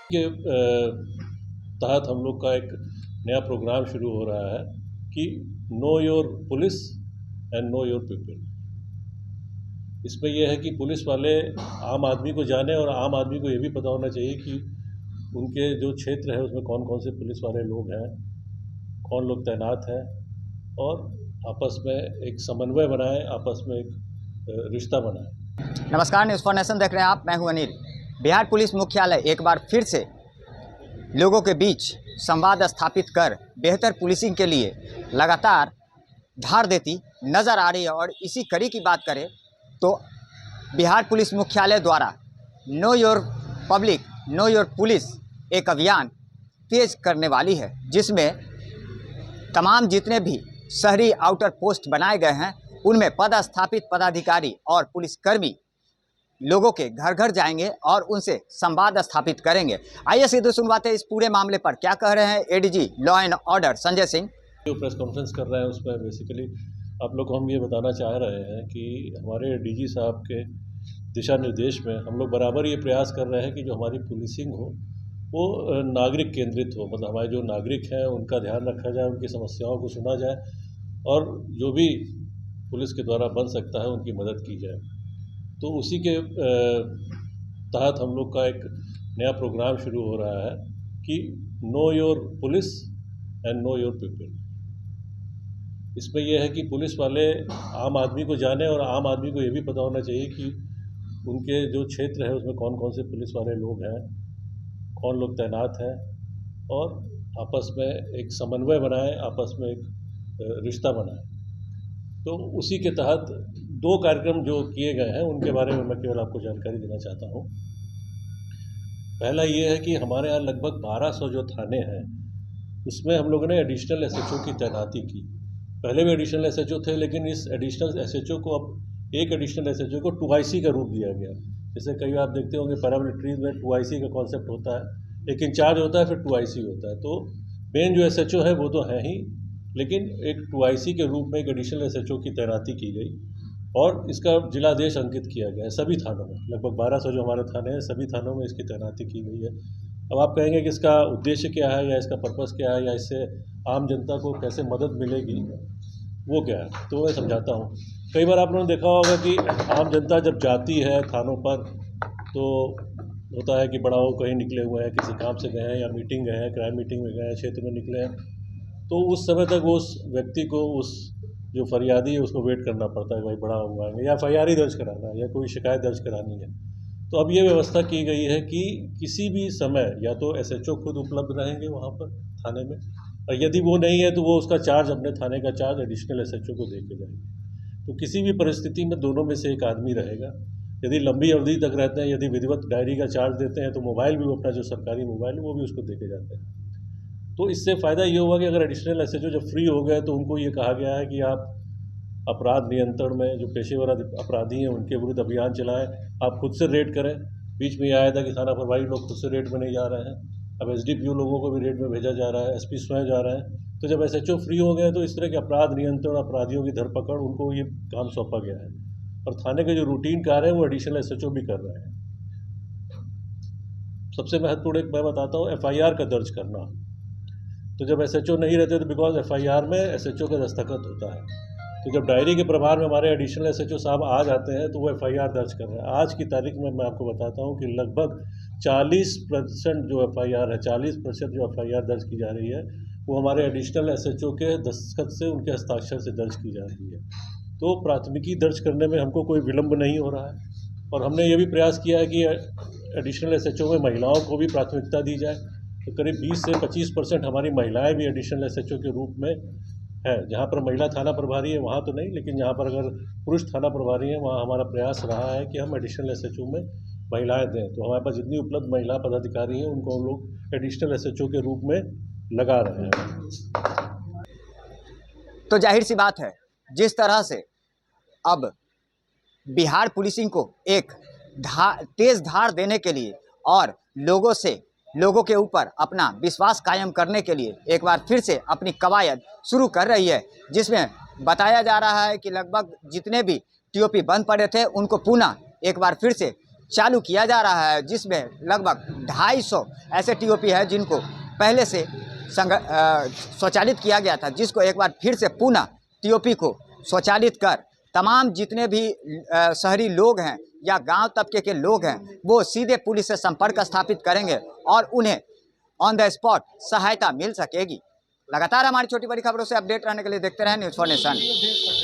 के तहत हम लोग का एक नया प्रोग्राम शुरू हो रहा है कि know your police and know your people. इसमें यह है कि पुलिस वाले आम आदमी को जाने और आम आदमी को ये भी पता होना चाहिए कि उनके जो क्षेत्र है उसमें कौन कौन से पुलिस वाले लोग हैं, कौन लोग तैनात हैं, और आपस में एक समन्वय बनाए, आपस में एक रिश्ता बनाए। नमस्कार, न्यूज़ फॉर नेशन देख रहे हैं आप। मैं हूं अनिल। बिहार पुलिस मुख्यालय एक बार फिर से लोगों के बीच संवाद स्थापित कर बेहतर पुलिसिंग के लिए लगातार धार देती नज़र आ रही है। और इसी कड़ी की बात करें तो बिहार पुलिस मुख्यालय द्वारा know your public know your police एक अभियान तेज करने वाली है, जिसमें तमाम जितने भी शहरी आउटर पोस्ट बनाए गए हैं उनमें पदस्थापित पदाधिकारी और पुलिसकर्मी लोगों के घर घर जाएंगे और उनसे संवाद स्थापित करेंगे। आइए सीधे सुनवाते हैं इस पूरे मामले पर क्या कह रहे हैं ADG law and order Sanjay Singh. जो प्रेस कॉन्फ्रेंस कर रहे हैं उसमें बेसिकली आप लोग को हम ये बताना चाह रहे हैं कि हमारे डीजी साहब के दिशा निर्देश में हम लोग बराबर ये प्रयास कर रहे हैं कि जो हमारी पुलिसिंग हो वो नागरिक केंद्रित हो, मतलब हमारे जो नागरिक हैं उनका ध्यान रखा जाए, उनकी समस्याओं को सुना जाए और जो भी पुलिस के द्वारा बन सकता है उनकी मदद की जाए। तो उसी के तहत हम लोग का एक नया प्रोग्राम शुरू हो रहा है कि know your police and know your people. इसमें यह है कि पुलिस वाले आम आदमी को जाने और आम आदमी को ये भी पता होना चाहिए कि उनके जो क्षेत्र है उसमें कौन कौन से पुलिस वाले लोग हैं, कौन लोग तैनात हैं, और आपस में एक समन्वय बनाए, आपस में एक रिश्ता बनाए। तो उसी के तहत दो कार्यक्रम जो किए गए हैं उनके बारे में मैं केवल आपको जानकारी देना चाहता हूँ। पहला ये है कि हमारे यहाँ लगभग 1200 जो थाने हैं उसमें हम लोगों ने एडिशनल एसएचओ की तैनाती की। पहले भी एडिशनल एसएचओ थे, लेकिन इस एडिशनल एसएचओ को अब एक एडिशनल एसएचओ को 2IC का रूप दिया गया। जैसे कई आप देखते होंगे पैरामिलिट्रीज में 2IC का कॉन्सेप्ट होता है, एक इंचार्ज होता है, फिर 2IC होता है। तो मेन जो एसएचओ है वो तो है ही, लेकिन एक 2IC के रूप में एक एडिशनल एसएचओ की तैनाती की गई और इसका जिलादेश अंकित किया गया है सभी थानों में। लगभग 1200 जो हमारे थाने हैं सभी थानों में इसकी तैनाती की गई है। अब आप कहेंगे कि इसका उद्देश्य क्या है या इसका पर्पस क्या है या इससे आम जनता को कैसे मदद मिलेगी, वो क्या है, तो मैं समझाता हूँ। कई बार आप लोगों ने देखा होगा कि आम जनता जब जाती है थानों पर तो होता है कि बड़ा वो कहीं निकले हुए हैं, किसी काम से गए हैं या मीटिंग गए हैं, क्राइम मीटिंग में गए हैं, क्षेत्र में निकले हैं, तो उस समय तक वो उस व्यक्ति को, उस जो फरियादी है उसको वेट करना पड़ता है, भाई बड़ा हुआ है या FIR ही दर्ज कराना है या कोई शिकायत दर्ज करानी है। तो अब ये व्यवस्था की गई है कि किसी भी समय या तो SHO खुद उपलब्ध रहेंगे वहाँ पर थाने में, और यदि वो नहीं है तो वो उसका चार्ज, अपने थाने का चार्ज एडिशनल SHO को दे के जाएंगे। तो किसी भी परिस्थिति में दोनों में से एक आदमी रहेगा। यदि लंबी अवधि तक रहते हैं, यदि विधिवत डायरी का चार्ज देते हैं तो मोबाइल भी, वो अपना जो सरकारी मोबाइल है वो भी उसको दे के जाते हैं। तो इससे फ़ायदा ये होगा कि अगर एडिशनल SHO जब फ्री हो गए तो उनको ये कहा गया है कि आप अपराध नियंत्रण में जो पेशेवर अपराधी हैं उनके विरुद्ध अभियान चलाएं, आप खुद से रेड करें। बीच में ये आया था कि थाना प्रभारी लोग खुद से रेड में नहीं जा रहे हैं, अब SDPO लोगों को भी रेड में भेजा जा रहा है, SP स्वयं जा रहे हैं। तो जब SHO फ्री हो गए तो इस तरह के अपराध नियंत्रण, अपराधियों की धरपकड़, उनको ये काम सौंपा गया है और थाने के जो रूटीन कार्य है वो एडिशनल SHO भी कर रहे हैं। सबसे महत्वपूर्ण एक मैं बताता हूँ, FIR का दर्ज करना। तो जब SHO नहीं रहते तो बिकॉज FIR में SHO का दस्तखत होता है, तो जब डायरी के प्रभार में हमारे एडिशनल SHO साहब आ जाते हैं तो वो FIR दर्ज कर रहे हैं। आज की तारीख में मैं आपको बताता हूँ कि लगभग 40% जो FIR है, 40% जो FIR दर्ज की जा रही है वो हमारे एडिशनल SHO के दस्तखत से, उनके हस्ताक्षर से दर्ज की जा रही है। तो प्राथमिकी दर्ज करने में हमको कोई विलम्ब नहीं हो रहा है। और हमने ये भी प्रयास किया है कि एडिशनल SHO में महिलाओं को भी प्राथमिकता दी जाए। तो करीब 20 से 25% हमारी महिलाएं भी एडिशनल SHO के रूप में है। जहाँ पर महिला थाना प्रभारी है वहाँ तो नहीं, लेकिन जहाँ पर अगर पुरुष थाना प्रभारी है वहाँ हमारा प्रयास रहा है कि हम एडिशनल SHO में महिलाएं दें। तो हमारे पास जितनी उपलब्ध महिला पदाधिकारी हैं उनको हम लोग एडिशनल SHO के रूप में लगा रहे हैं। तो जाहिर सी बात है, जिस तरह से अब बिहार पुलिसिंग को एक तेज धार देने के लिए और लोगों के ऊपर अपना विश्वास कायम करने के लिए एक बार फिर से अपनी कवायद शुरू कर रही है, जिसमें बताया जा रहा है कि लगभग जितने भी TOP बंद पड़े थे उनको पुनः एक बार फिर से चालू किया जा रहा है, जिसमें लगभग 250 ऐसे टीओपी है जिनको पहले से स्वचालित किया गया था, जिसको एक बार फिर से पुनः टीओपी को स्वचालित कर तमाम जितने भी शहरी लोग हैं या गांव तबके के लोग हैं वो सीधे पुलिस से संपर्क स्थापित करेंगे और उन्हें ऑन द स्पॉट सहायता मिल सकेगी। लगातार हमारी छोटी बड़ी खबरों से अपडेट रहने के लिए देखते रहें न्यूज़ फॉर नेशन।